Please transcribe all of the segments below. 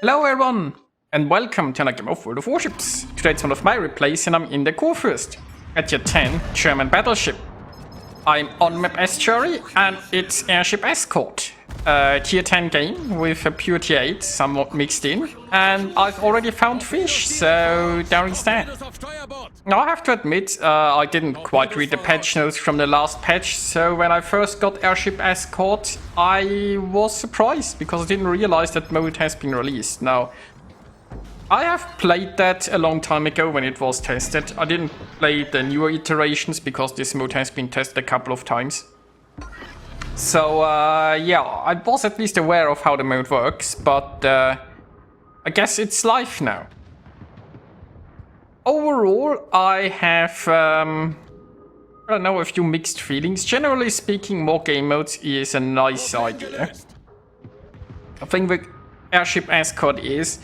Hello everyone, and welcome to another game of World of Warships. Today it's one of my replays and I'm in the Kurfürst, at Tier 10 German battleship. I'm on map Estuary and it's Airship Escort. Tier 10 game with a pure Tier 8 somewhat mixed in. And I've already found fish, so there is that. Now I have to admit, I didn't quite read the patch notes from the last patch, so when I first got Airship Escort, I was surprised because I didn't realize that mode has been released. Now, I have played that a long time ago when it was tested. I didn't play the newer iterations because this mode has been tested a couple of times. So, yeah, I was at least aware of how the mode works, but I guess it's live now. Overall, I have, I don't know, a few mixed feelings. Generally speaking, more game modes is a nice idea. The thing with Airship Escort is,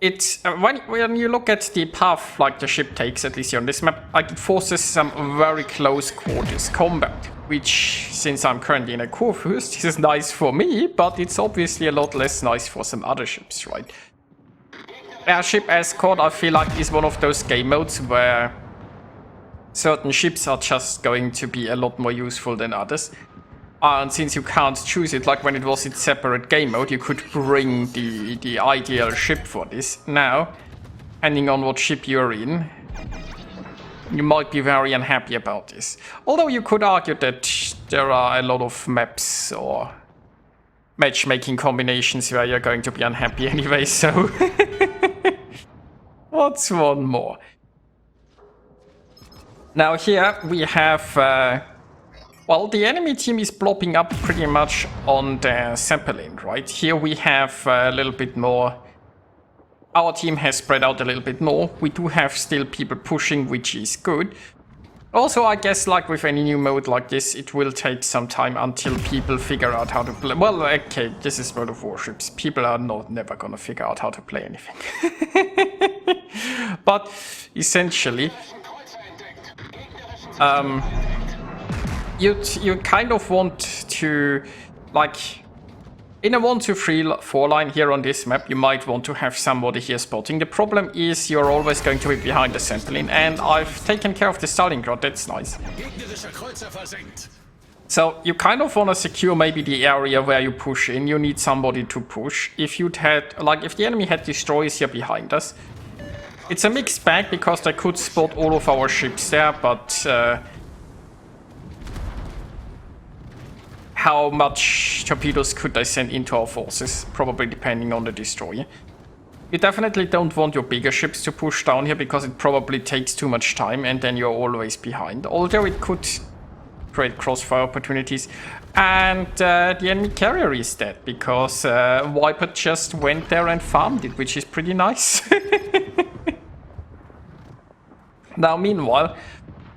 it's when you look at the path like the ship takes, at least here on this map, it forces some very close quarters combat, which, since I'm currently in a Kurfürst, is nice for me, but it's obviously a lot less nice for some other ships, right? Airship Escort, I feel like, is one of those game modes where certain ships are just going to be a lot more useful than others. And since you can't choose it, like when it was its separate game mode, you could bring the ideal ship for this. Now, depending on what ship you're in, you might be very unhappy about this. Although you could argue that there are a lot of maps or matchmaking combinations where you're going to be unhappy anyway, so... What's one more? Now here we have... well, the enemy team is plopping up pretty much on the Zeppelin, right? Here we have a little bit more... Our team has spread out a little bit more. We do have still people pushing, which is good. Also, I guess, like with any new mode like this, it will take some time until people figure out how to play. Well, okay, this is World of Warships. People are never gonna figure out how to play anything. But, essentially... You kind of want to, like, in a 1-2-3-4 line here on this map, you might want to have somebody here spotting. The problem is you're always going to be behind the Zeppelin, and I've taken care of the Stalingrad, that's nice. So you kind of want to secure maybe the area where you push in. You need somebody to push. If you'd had, like, if the enemy had destroyers here behind us, it's a mixed bag because they could spot all of our ships there, but... how much torpedoes could they send into our forces, probably depending on the destroyer. You definitely don't want your bigger ships to push down here because it probably takes too much time and then you're always behind. Although it could create crossfire opportunities. And the enemy carrier is dead because Viper just went there and farmed it, which is pretty nice. Now, meanwhile,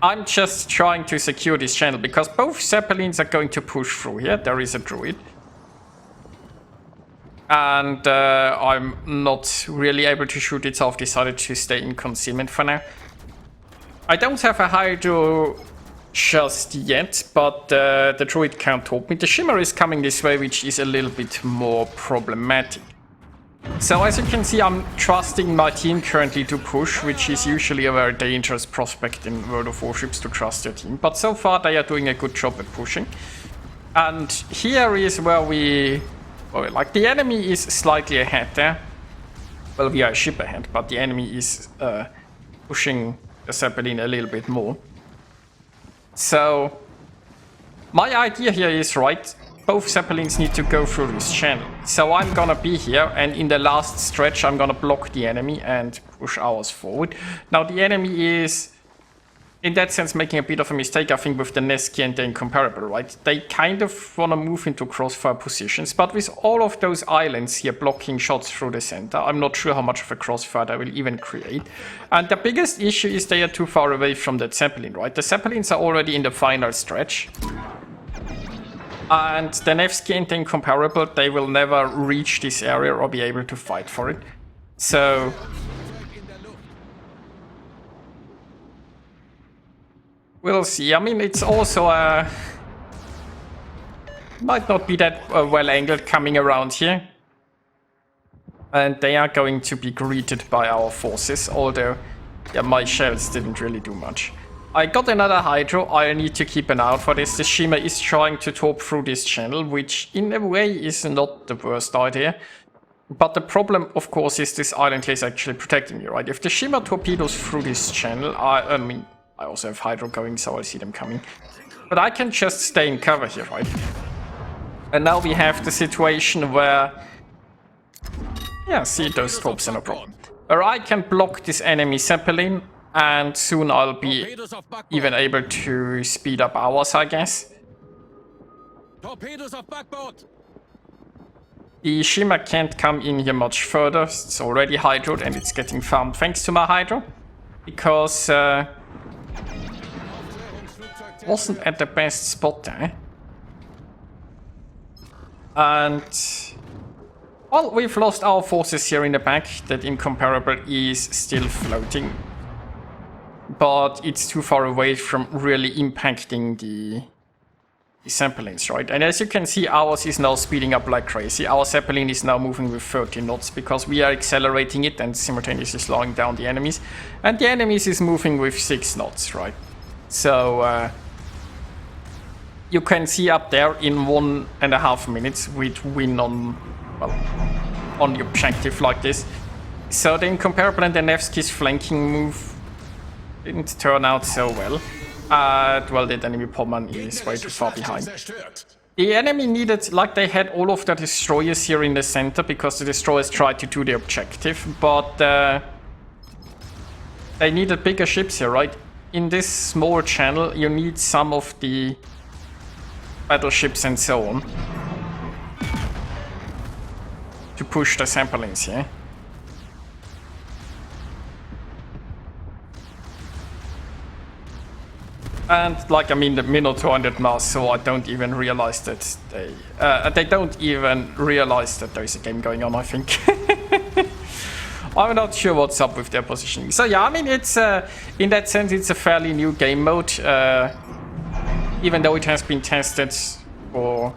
I'm just trying to secure this channel because both Zeppelins are going to push through here. There is a druid. And I'm not really able to shoot it, so I've decided to stay in concealment for now. I don't have a hydro just yet, but the druid can't help me. The shimmer is coming this way, which is a little bit more problematic. So as you can see, I'm trusting my team currently to push, which is usually a very dangerous prospect in World of Warships, to trust your team. But so far they are doing a good job at pushing. And here is where we... well, like, the enemy is slightly ahead there. Well, we are a ship ahead, but the enemy is pushing the Zeppelin a little bit more. So my idea here is, right, both Zeppelins need to go through this channel. So I'm gonna be here, and in the last stretch I'm gonna block the enemy and push ours forward. Now the enemy is, in that sense, making a bit of a mistake, I think, with the Nesky and the Incomparable, right? They kind of wanna move into crossfire positions, but with all of those islands here blocking shots through the center, I'm not sure how much of a crossfire they will even create. And the biggest issue is they are too far away from the Zeppelin, right? The Zeppelins are already in the final stretch. And the Nevsky and the Incomparable, they will never reach this area or be able to fight for it. So... we'll see. I mean, it's also a... might not be that well angled coming around here. And they are going to be greeted by our forces, although yeah, my shells didn't really do much. I got another Hydro. I need to keep an eye out for this. The Shimmer is trying to torp through this channel, which in a way is not the worst idea. But the problem, of course, is this island is actually protecting you, right? If the Shimmer torpedoes through this channel, I mean, I also have Hydro going, so I'll see them coming. But I can just stay in cover here, right? And now we have the situation where... yeah, see, those torps are no problem. Where I can block this enemy Zeppelin, and soon I'll be even able to speed up ours, I guess. Torpedoes off backboard. The Shimmer can't come in here much further. It's already hydroed and it's getting farmed thanks to my Hydro. Because wasn't at the best spot there. And well, we've lost our forces here in the back. That Incomparable is still floating. But it's too far away from really impacting the Zeppelins, right? And as you can see, ours is now speeding up like crazy. Our Zeppelin is now moving with 30 knots because we are accelerating it and simultaneously slowing down the enemies. And the enemies is moving with 6 knots, right? So you can see up there in 1.5 minutes we'd win on, well, on the objective like this. So the Incomparable and the Nevsky's flanking move didn't turn out so well. Well, the enemy Pommern is way too far behind. The enemy needed, like they had all of the destroyers here in the center because the destroyers tried to do the objective, but they needed bigger ships here, right? In this small channel, you need some of the battleships and so on to push the Zeppelins here. And like, I mean, the Minotaur and that mass, so I don't even realize that they don't even realize that there is a game going on, I think. I'm not sure what's up with their positioning. So yeah, I mean, it's in that sense, it's a fairly new game mode, even though it has been tested for,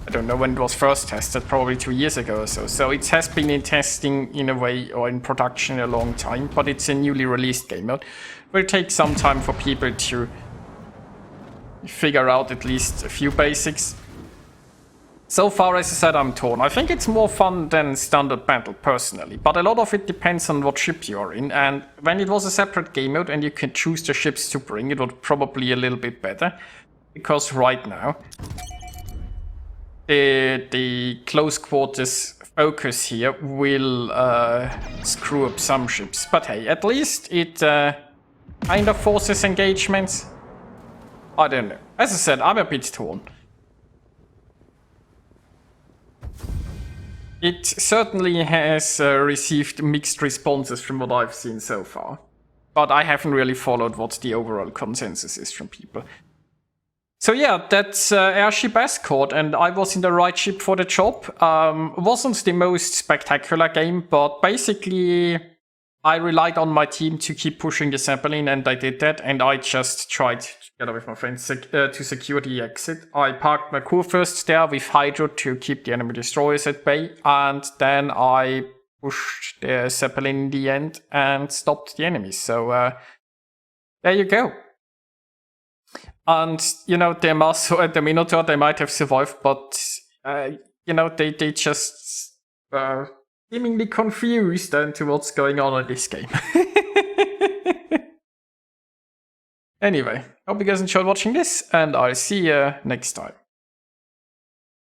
I don't know when it was first tested, probably 2 years ago or so. So it has been in testing in a way, or in production a long time, but it's a newly released game mode. It will take some time for people to figure out at least a few basics. So far, as I said, I'm torn. I think it's more fun than standard battle, personally, but a lot of it depends on what ship you are in, and when it was a separate game mode and you can choose the ships to bring, it would probably a little bit better, because right now the close quarters focus here will screw up some ships, but hey, at least it kind of forces engagements. I don't know. As I said, I'm a bit torn. It certainly has received mixed responses from what I've seen so far. But I haven't really followed what the overall consensus is from people. So yeah, that's Airship Escort, and I was in the right ship for the job. Wasn't the most spectacular game, but basically I relied on my team to keep pushing the Zeppelin, and I did that, and I just tried, together with my friends, to secure the exit. I parked my Kurfürst there with Hydro to keep the enemy destroyers at bay, and then I pushed the Zeppelin in the end and stopped the enemies. So there you go. And, you know, the Maso and the Minotaur, they might have survived, but, you know, they just seemingly confused into what's going on in this game. Anyway, hope you guys enjoyed watching this, and I'll see you next time.